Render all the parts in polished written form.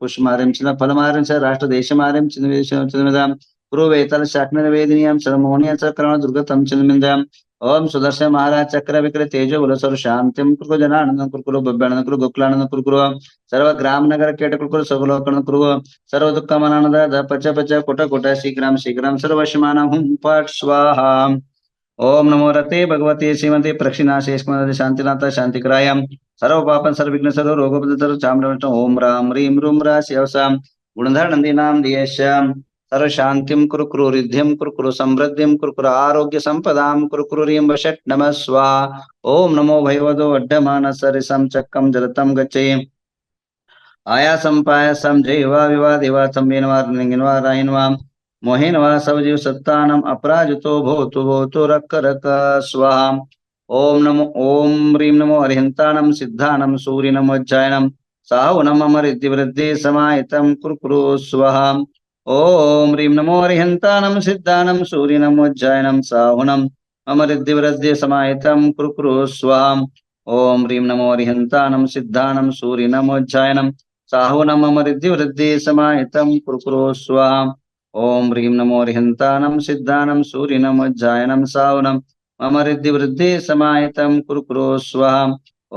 पुष्पमार्यं च फलमार्यं च राष्ट्रदेशमार्यं चिन्वेदां कुरुवेतल शाक्निर्वेदिनीयं सर्वमोहनीय च कर्ण दुर्गतं चिन्विन्द्याम् ओम सुदर्शन महाराज चक्र विक्रय तेजो बल सर्व शांतिम कुरु जनानंदन कुरु बब्बानंद कुरु गोकुलानंद कुरु सर्व ग्राम नगर केट कुरु सगलोकन कुरु सर्व दुःख मनानंद द पच पच कोट कोट शीघ्रम शीघ्रम सर्वशमान हुम पट स्वाहा ओम नमो रते भगवते श्रीमते प्रक्षिणाशेषमद शांतिनाथ शांतिकराय सर्व पापन सर्व विघ्न सर्व रोगोपद सर्व चाम्र ओम राम ह्रीं रूम राशिवसाम गुणधर नंदी नाम दियेश्याम सर्व शांतिम कुरु कुरु रिद्धिम कुरु कुरु समृद्धिम कुरु कुरु आरोग्य संपदाम कुरु कुरु ह्रीं वषट् नमः स्वाहा ओम नमो भगवतो अड्डमान सरिसम चक्रम जलतम गच्छे आयासम पायासम जयवा विवा देवा तमेनवा निंगिनवा रायनवा मोहिनवा सवजीव सत्तानम अपराजितो भूतो रक्क रक्क स्वाहा ओम ह्रीं नमो अरिहंतानम सिद्धानम सूर्य नमोज्जायनम साहुनम अमरिद्धि वृद्धि समाहितम कुरु कुरु स्वाहा ओम ह्रीं नमो अरिहंतानम सिद्धानम सूर्य नमोज्जायनम साहुनम अमरिद्धि वृद्धि समाहितम कुरु कुरु स्वाहा ओम ह्रीं नमो अरिहंतानम सिद्धानम सूर्य नमोज्जायनम साहुनम अमरिद्धि वृद्धि समाहितम कुरु कुरु स्वाहा ओम ह्रीं नमो अरिहंतानम सिद्धानम सूर्य नमोज्जायनम साहुनम अमरिद्धि वृद्धि समाहितम कुरु कुरु स्वाहा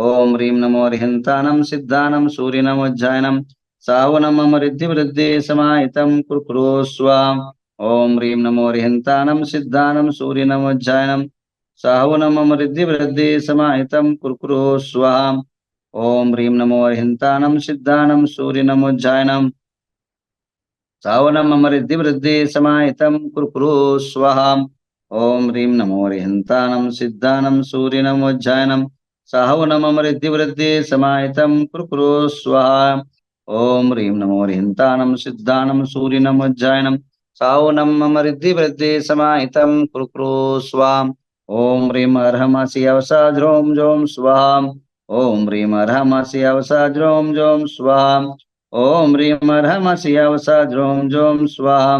ओम ह्रीं नमो अरिहंतानम सिद्धानम सूर्य नमोज्जायनम साहुनम अमरिद्धि वृद्धि समाहितम कुरु कुरु स्वाहा ओम ह्रीं नमो अरिहंतानम सिद्धानम सूर्य नमोज्जायनम साहुनम अमरिद्धि वृद्धि समाहितम कुरु कुरु स्वाहा ओम ह्रीं नमो अरिहंतानम सिद्धानम सूर्य नमोज्जायनम साहुनम अमरिद्धि वृद्धि समाहितम कुरु कुरु स्वाहा ओम ह्रीं नमो अरिहंतानम सिद्धानम सूर्य नमोज्जायनम साहुनम अमरिद्धि वृद्धि समाहितम कुरु कुरु स्वाहा ओम ह्रीं नमो अरिहंतानम सिद्धानम सूर्य नमोज्जायनम साहुनम अमरिद्धि वृद्धि समाहितम कुरु कुरु स्वाहा ओम ह्रीं अर्हमसि अवसाद्रोम जोम स्वाहा ओम ह्रीं अर्हमसि अवसाद्रोम जोम स्वाहा ओम ह्रीं अर्हमसि अवसाद्रोम जोम स्वाहा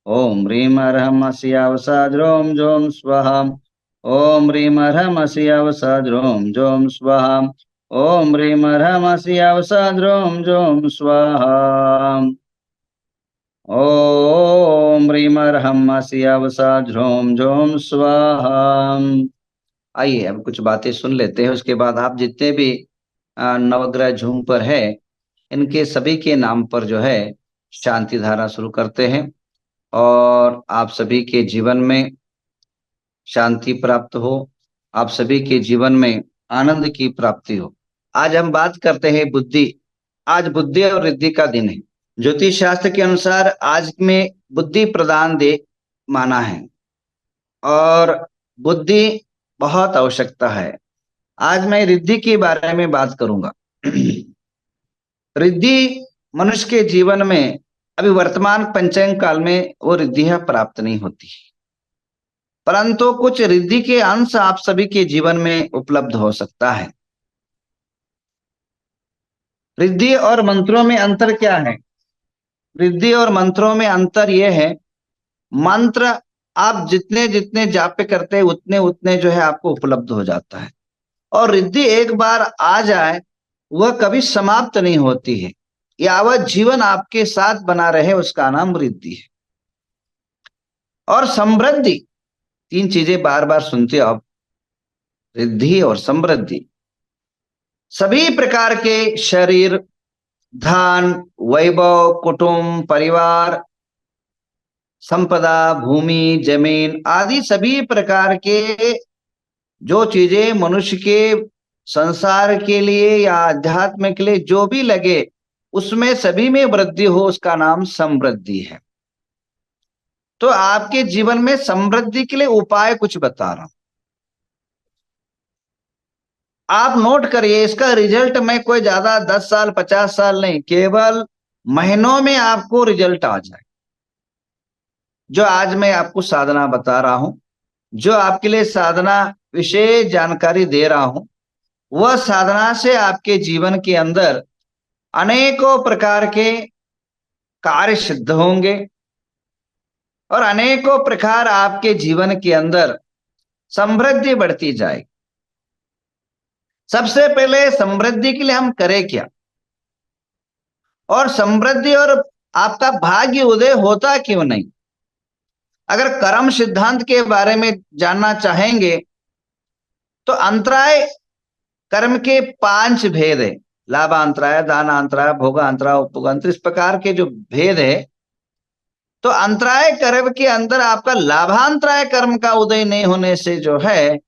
ओम ह्रीं अर्हमसि अवसाद्रोम जोम स्वाहा ओम ह्रीं अर्हमसि अवसाद्रोम जोम स्वाहा ओम ह्रीं अर्हमसि अवसाद्रोम जोम स्वाहा ओम ह्रीं अर्हमसि अवसाद्रोम जोम स्वाहा। आइए अब कुछ बातें सुन लेते हैं, उसके बाद आप जितने भी नवग्रह झूम पर है इनके सभी के नाम पर जो है शांति धारा शुरू करते हैं और आप सभी के जीवन में शांति प्राप्त हो, आप सभी के जीवन में आनंद की प्राप्ति हो। आज हम बात करते हैं बुद्धि। आज बुद्धि और रिद्धि का दिन है। ज्योतिष शास्त्र के अनुसार आज में बुद्धि प्रदान दे माना है और बुद्धि बहुत आवश्यकता है। आज मैं रिद्धि के बारे में बात करूंगा। रिद्धि मनुष्य के जीवन में अभी वर्तमान पंचांग काल में वो रिद्धियां प्राप्त नहीं होती, परंतु कुछ रिद्धि के अंश आप सभी के जीवन में उपलब्ध हो सकता है। रिद्धि और मंत्रों में अंतर क्या है? रिद्धि और मंत्रों में अंतर यह है, मंत्र आप जितने जितने जाप करते हैं उतने उतने जो है आपको उपलब्ध हो जाता है, और रिद्धि एक बार आ जाए वह कभी समाप्त नहीं होती है, यावत जीवन आपके साथ बना रहे उसका नाम रिद्धि है। और समृद्धि, तीन चीजें बार बार सुनते हो आप, रिद्धि और समृद्धि। सभी प्रकार के शरीर, धन, वैभव, कुटुंब, परिवार, संपदा, भूमि, जमीन आदि सभी प्रकार के जो चीजें मनुष्य के संसार के लिए या अध्यात्म के लिए जो भी लगे उसमें सभी में वृद्धि हो, उसका नाम समृद्धि है। तो आपके जीवन में समृद्धि के लिए उपाय कुछ बता रहा हूं, आप नोट करिए। इसका रिजल्ट में कोई ज्यादा 10 साल 50 साल नहीं, केवल महीनों में आपको रिजल्ट आ जाए। जो आज मैं आपको साधना बता रहा हूं, जो आपके लिए साधना विशेष जानकारी दे रहा हूं, वह साधना से आपके जीवन के अंदर अनेकों प्रकार के कार्य सिद्ध होंगे और अनेकों प्रकार आपके जीवन के अंदर समृद्धि बढ़ती जाएगी। सबसे पहले समृद्धि के लिए हम करें क्या? और समृद्धि और आपका भाग्य उदय होता क्यों नहीं? अगर कर्म सिद्धांत के बारे में जानना चाहेंगे तो अंतराय कर्म के 5 भेद है। लाभांतराय, दानांतराय, भोगांतराय, उपभोगांतर, इस प्रकार के जो भेद है। तो अंतराय कर्म के अंदर आपका लाभांतराय कर्म का उदय नहीं होने से जो है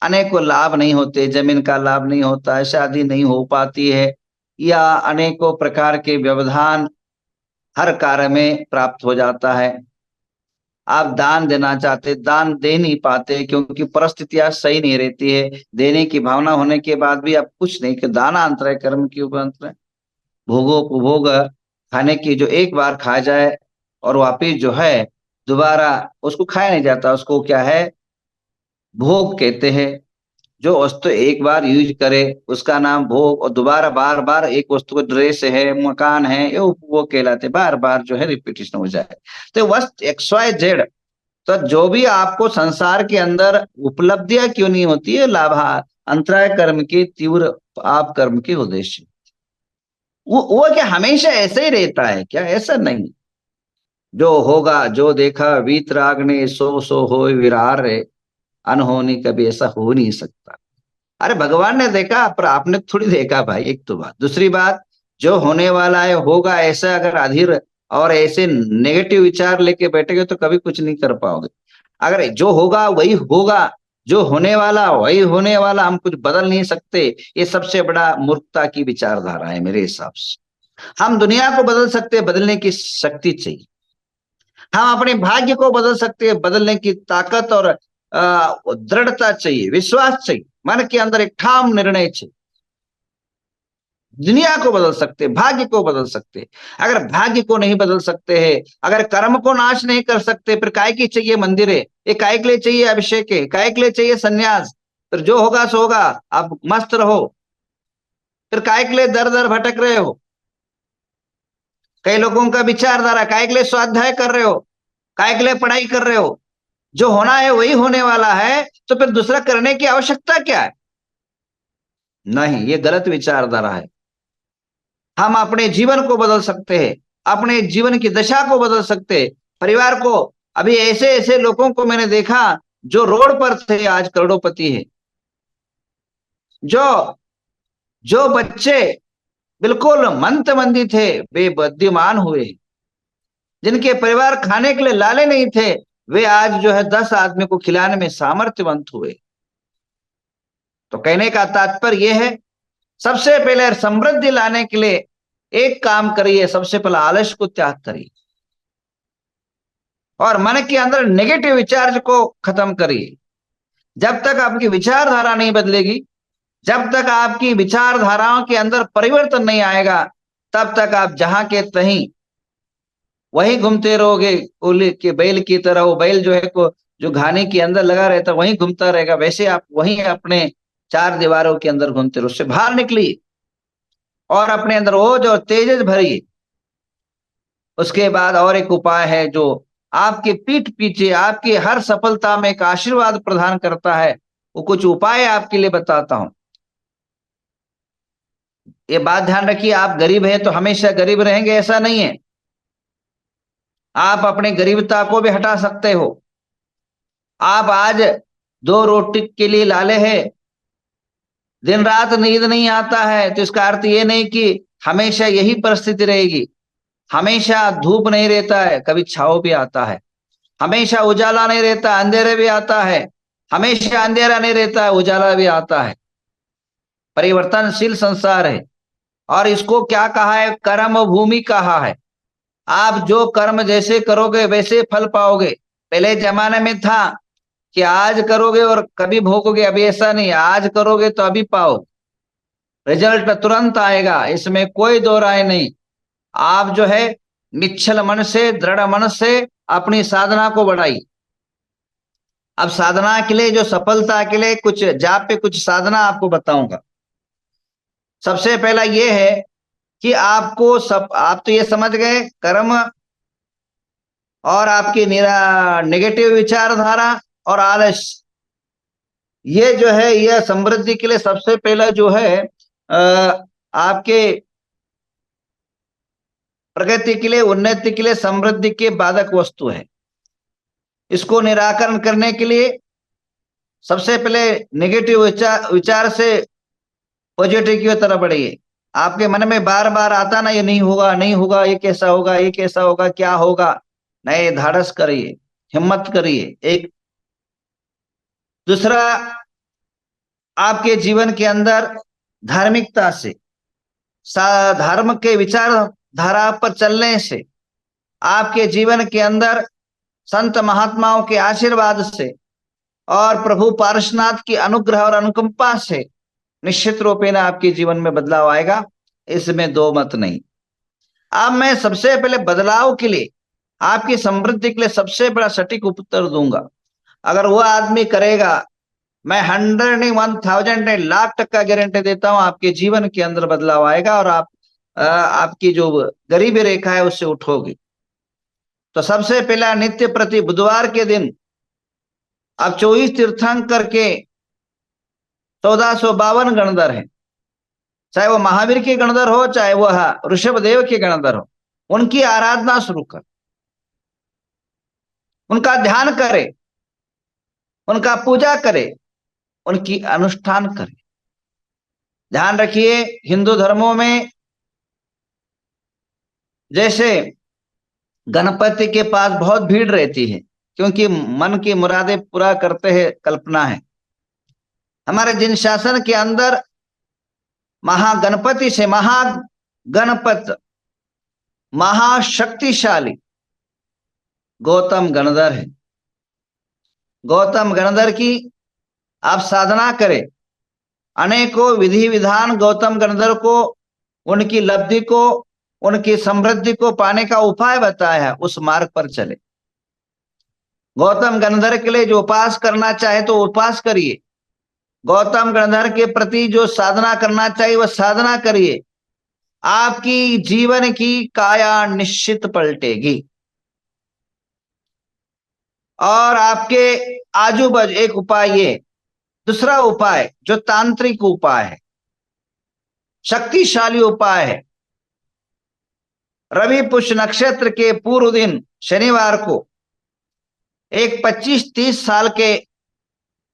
अनेकों लाभ नहीं होते, जमीन का लाभ नहीं होता है, शादी नहीं हो पाती है, या अनेकों प्रकार के व्यवधान हर कार्य में प्राप्त हो जाता है। आप दान देना चाहते, दान दे नहीं पाते क्योंकि परिस्थितियां सही नहीं रहती है। देने की भावना होने के बाद भी आप कुछ नहीं कि दाना अंतराय कर्म के ऊपर अंतर है। भोगोपभोग खाने की जो एक बार खा जाए और वापिस जो है दोबारा उसको खाया नहीं जाता, उसको क्या है भोग कहते हैं। जो वस्तु एक बार यूज करे उसका नाम भोग, और दोबारा बार बार एक वस्तु को, ड्रेस है, मकान है, ये उपभोग कहलाते, बार बार जो है रिपीटेशन हो जाए। तो वस्तु XYZ, तो जो भी आपको संसार के अंदर उपलब्धियां क्यों नहीं होती है, लाभा अंतराय कर्म के तीव्र आप कर्म के उद्देश्य। वो क्या हमेशा ऐसे ही रहता है क्या? ऐसा नहीं। जो होगा जो देखा वीतराग ने, सो हो विरार रे, अनहोनी कभी ऐसा हो नहीं सकता। अरे भगवान ने देखा पर आपने थोड़ी देखा भाई, एक तो बात। दूसरी बात, जो होने वाला है होगा, ऐसा अगर अधीर और ऐसे नेगेटिव विचार लेके बैठेगे तो कभी कुछ नहीं कर पाओगे। अगर जो होगा वही होगा, जो होने वाला वही होने वाला, हम कुछ बदल नहीं सकते, ये सबसे बड़ा मूर्खता की विचारधारा है मेरे हिसाब से। हम दुनिया को बदल सकते हैं, बदलने की शक्ति चाहिए। हम अपने भाग्य को बदल सकते हैं, बदलने की ताकत और दृढ़ता चाहिए, विश्वास चाहिए, मन के अंदर एक ठाम निर्णय चाहिए। दुनिया को बदल सकते, भाग्य को बदल सकते। अगर भाग्य को नहीं बदल सकते हैं, अगर कर्म को नाश नहीं कर सकते, फिर काय की चाहिए मंदिर है, ये काय के लिए चाहिए अभिषेक है, काय के लिए चाहिए सन्यास? फिर जो होगा सो होगा, आप मस्त रहो। फिर काय के लिए दर दर भटक रहे हो? कई लोगों का विचारधारा, काय के लिए स्वाध्याय कर रहे हो, काय के लिए पढ़ाई कर रहे हो? जो होना है वही होने वाला है, तो फिर दूसरा करने की आवश्यकता क्या है? नहीं, ये गलत विचारधारा है। हम अपने जीवन को बदल सकते हैं, अपने जीवन की दशा को बदल सकते हैं, परिवार को। अभी ऐसे ऐसे लोगों को मैंने देखा जो रोड पर थे, आज करोड़पति है। जो जो बच्चे बिल्कुल मंदमंदी थे, वे बुद्धिमान हुए। जिनके परिवार खाने के लिए लाले नहीं थे, वे आज जो है 10 आदमी को खिलाने में सामर्थ्यवंत हुए। तो कहने का तात्पर्य यह है, सबसे पहले समृद्धि लाने के लिए एक काम करिए, सबसे पहले आलस्य को त्याग करिए और मन के अंदर नेगेटिव विचार को खत्म करिए। जब तक आपकी विचारधारा नहीं बदलेगी, जब तक आपकी विचारधाराओं के अंदर परिवर्तन नहीं आएगा, तब तक आप जहां के तहीं वही घूमते रहोगे। उल के बैल की तरह, वो बैल जो है को जो घाने के अंदर लगा रहता है वहीं घूमता रहेगा, वैसे आप वहीं अपने 4 दीवारों के अंदर घूमते रहो। उससे बाहर निकलिए और अपने अंदर ओज और तेजस भरिए। उसके बाद और एक उपाय है जो आपके पीठ पीछे आपकी हर सफलता में एक आशीर्वाद प्रदान करता है। वो कुछ उपाय आपके लिए बताता हूं। ये बात ध्यान रखिए, आप गरीब हैं तो हमेशा गरीब रहेंगे ऐसा नहीं है। आप अपनी गरीबता को भी हटा सकते हो। आप आज 2 रोटी के लिए लाले हैं, दिन रात नींद नहीं आता है, तो इसका अर्थ ये नहीं कि हमेशा यही परिस्थिति रहेगी। हमेशा धूप नहीं रहता है, कभी छाव भी आता है। हमेशा उजाला नहीं रहता, अंधेरे भी आता है। हमेशा अंधेरा नहीं रहता है, उजाला भी आता है। परिवर्तनशील संसार है और इसको क्या कहा है? कर्म भूमि कहा है। आप जो कर्म जैसे करोगे वैसे फल पाओगे। पहले जमाने में था कि आज करोगे और कभी भोगोगे, अभी ऐसा नहीं, आज करोगे तो अभी पाओ, रिजल्ट तुरंत आएगा, इसमें कोई दो राय नहीं। आप जो है निश्चल मन से, दृढ़ मन से अपनी साधना को बढ़ाई। अब साधना के लिए, जो सफलता के लिए कुछ जाप पे कुछ साधना आपको बताऊंगा। सबसे पहला ये है कि आपको सब, आप तो ये समझ गए कर्म और आपकी नेगेटिव विचारधारा और आलस्य, ये जो है यह समृद्धि के लिए सबसे पहला जो है आपके प्रगति के लिए, उन्नति के लिए, समृद्धि के बाधक वस्तु है। इसको निराकरण करने के लिए सबसे पहले नेगेटिव विचार से पॉजिटिव की तरफ बढ़िए। आपके मन में बार बार आता ना, ये नहीं होगा, नहीं होगा, ये कैसा होगा, ये कैसा होगा, क्या होगा, नए धाड़स करिए, हिम्मत करिए। एक दूसरा, आपके जीवन के अंदर धार्मिकता से, धर्म के विचार धारा पर चलने से, आपके जीवन के अंदर संत महात्माओं के आशीर्वाद से और प्रभु पार्श्वनाथ की अनुग्रह और अनुकंपा से निश्चित रूपेण आपके जीवन में बदलाव आएगा, इसमें दो मत नहीं। अब मैं सबसे पहले बदलाव के लिए, आपकी समृद्धि के लिए सबसे बड़ा सटीक उत्तर दूंगा। अगर वो आदमी करेगा, मैं 100 नहीं 1000 नहीं, लाख टक्का गारंटी देता हूं, आपके जीवन के अंदर बदलाव आएगा और आपकी जो गरीबी रेखा है उससे उठोगी। तो सबसे पहला, नित्य प्रति बुधवार के दिन आप 24 तीर्थंकर के 1452 गणधर है, चाहे वो महावीर के गणधर हो, चाहे वह ऋषभ देव के गणधर हो, उनकी आराधना शुरू कर, उनका ध्यान करे, उनका पूजा करे, उनकी अनुष्ठान करे। ध्यान रखिए, हिंदू धर्मों में जैसे गणपति के पास बहुत भीड़ रहती है, क्योंकि मन की मुरादें पूरा करते हैं, कल्पना है। हमारे जिन शासन के अंदर महागणपति से महागणपत महाशक्तिशाली गौतम गणधर है। गौतम गणधर की आप साधना करें, अनेकों विधि विधान गौतम गणधर को, उनकी लब्धि को, उनकी समृद्धि को पाने का उपाय बताया है, उस मार्ग पर चले। गौतम गणधर के लिए जो उपास करना चाहे तो उपास करिए, गौतम गणधर के प्रति जो साधना करना चाहिए वह साधना करिए। आपकी जीवन की काया निश्चित पलटेगी और आपके आजू बाजू एक उपाय ये, दूसरा उपाय जो तांत्रिक उपाय है, शक्तिशाली उपाय है, रवि पुष्य नक्षत्र के पूर्व दिन शनिवार को एक 25-30 साल के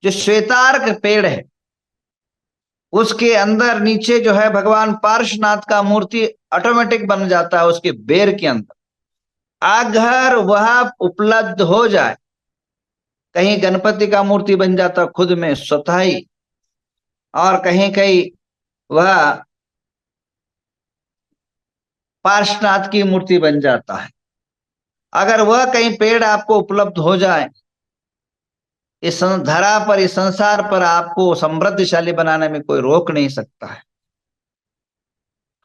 जो श्वेतार्क पेड़ है उसके अंदर नीचे जो है भगवान पार्श्वनाथ का मूर्ति ऑटोमेटिक बन जाता है, उसके बेर के अंदर। अगर वह उपलब्ध हो जाए, कहीं गणपति का मूर्ति बन जाता खुद में स्वतः ही, और कहीं कहीं वह पार्श्वनाथ की मूर्ति बन जाता है। अगर वह कहीं पेड़ आपको उपलब्ध हो जाए, इस धरा पर, इस संसार पर आपको समृद्धशाली बनाने में कोई रोक नहीं सकता है।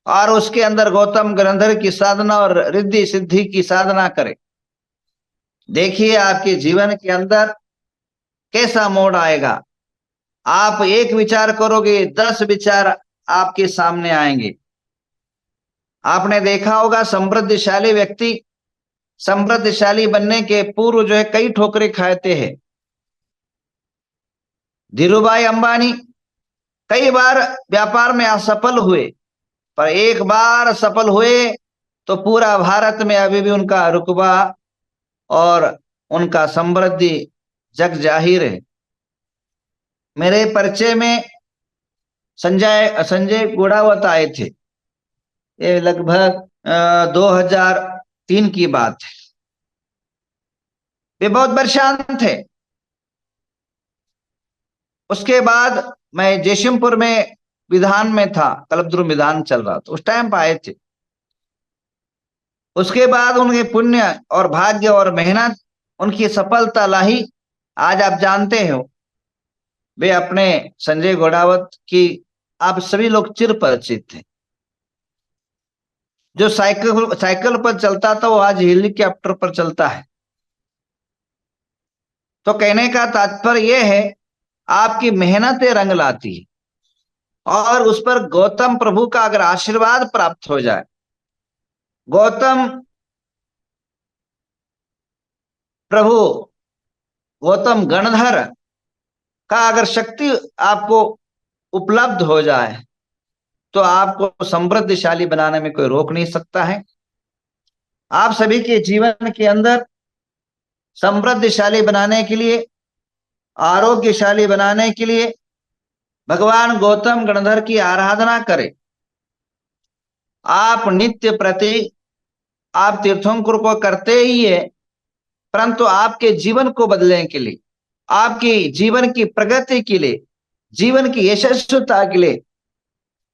और उसके अंदर गौतम गणधर की साधना और रिद्धि सिद्धि की साधना करें। देखिए आपके जीवन के अंदर कैसा मोड़ आएगा। आप एक विचार करोगे, 10 विचार आपके सामने आएंगे। आपने देखा होगा, समृद्धशाली व्यक्ति समृद्धशाली बनने के पूर्व जो है कई ठोकरें खाते हैं। धीरूभाई अंबानी कई बार व्यापार में असफल हुए, पर एक बार सफल हुए तो पूरा भारत में अभी भी उनका रुतबा और उनका समृद्धि जग जाहिर है। मेरे परिचय में संजय गोड़ावत आए थे, ये लगभग 2003 की बात है। वे बहुत परेशान थे। उसके बाद मैं जयसिंहपुर में विधान में था, कल्पद्रुम विधान चल रहा था, उस टाइम पर आए थे। उसके बाद उनके पुण्य और भाग्य और मेहनत उनकी सफलता लाई। आज आप जानते हो, वे अपने संजय गोड़ावत की आप सभी लोग चिर परिचित थे। जो साइकिल पर चलता था वो आज हेलीकॉप्टर पर चलता है। तो कहने का तात्पर्य यह है, आपकी मेहनतें रंग लाती है और उस पर गौतम प्रभु का अगर आशीर्वाद प्राप्त हो जाए, गौतम प्रभु, गौतम गणधर का अगर शक्ति आपको उपलब्ध हो जाए तो आपको समृद्धशाली बनाने में कोई रोक नहीं सकता है। आप सभी के जीवन के अंदर समृद्धशाली बनाने के लिए, आरोग्यशाली बनाने के लिए भगवान गौतम गणधर की आराधना करें। आप नित्य प्रति आप तीर्थंकर को करते ही है, परंतु आपके जीवन को बदलने के लिए, आपकी जीवन की प्रगति के लिए, जीवन की यशस्विता के लिए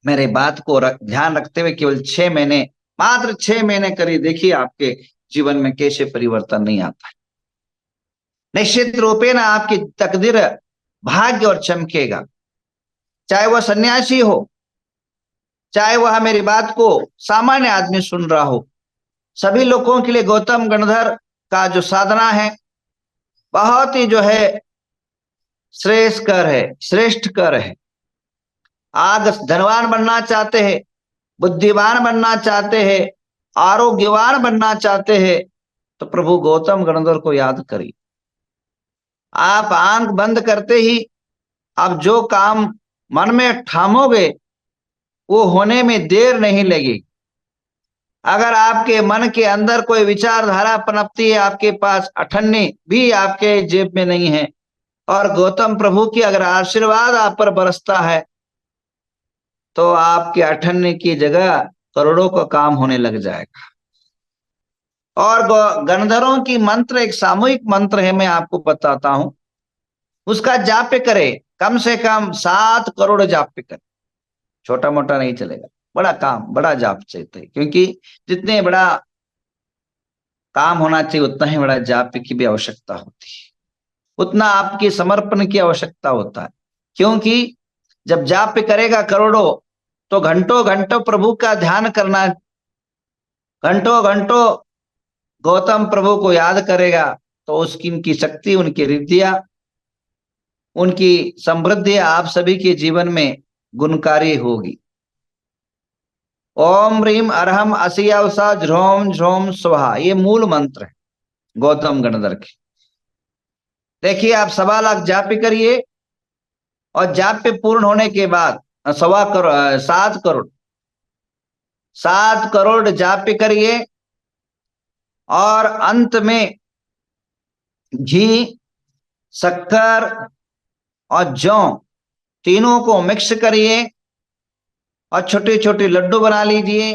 मेरे बात को ध्यान रखते हुए केवल 6 महीने, मात्र 6 महीने करिए, देखिए आपके जीवन में कैसे परिवर्तन नहीं आता है। निश्चित रूपे ना आपकी तकदीर भाग्य और चमकेगा। चाहे वह सन्यासी हो, चाहे वह मेरी बात को सामान्य आदमी सुन रहा हो, सभी लोगों के लिए गौतम गणधर का जो साधना है बहुत ही जो है श्रेष्ठ कर है, श्रेष्ठ कर है। आप धनवान बनना चाहते हैं, बुद्धिमान बनना चाहते हैं, आरोग्यवान बनना चाहते हैं, तो प्रभु गौतम गणधर को याद करिए। आप आंख बंद करते ही आप जो काम मन में ठानोगे वो होने में देर नहीं लगेगी। अगर आपके मन के अंदर कोई विचारधारा पनपती है, आपके पास अठन्नी भी आपके जेब में नहीं है, और गौतम प्रभु की अगर आशीर्वाद आप पर बरसता है, तो आपके अठन्नी की जगह करोड़ों का काम होने लग जाएगा। और गणधरों की मंत्र एक सामूहिक मंत्र है, मैं आपको बताता हूं। उसका जाप्य करे, कम से कम 7 करोड़ जाप्य करे। छोटा मोटा नहीं चलेगा, बड़ा काम, बड़ा जाप चाहिए, क्योंकि जितने बड़ा काम होना चाहिए उतना ही बड़ा जाप की भी आवश्यकता होती है, उतना आपकी समर्पण की आवश्यकता होता है। क्योंकि जब जाप करेगा करोड़ों, तो घंटों घंटों प्रभु का ध्यान करना, घंटों घंटों गौतम प्रभु को याद करेगा, तो उसकी उनकी शक्ति, उनकी रिद्धियां, उनकी समृद्धि आप सभी के जीवन में गुणकारी होगी। ओम ह्रीम अरहम असियावसा झ्रोम झ्रोम स्वाहा, ये मूल मंत्र है गौतम गणधर के। देखिए आप 1.25 लाख जाप्य करिए, और जाप्य पूर्ण होने के बाद 7 करोड़ जाप्य करिए, और अंत में घी, शक्कर और जौ तीनों को मिक्स करिए और छोटे छोटे लड्डू बना लीजिए।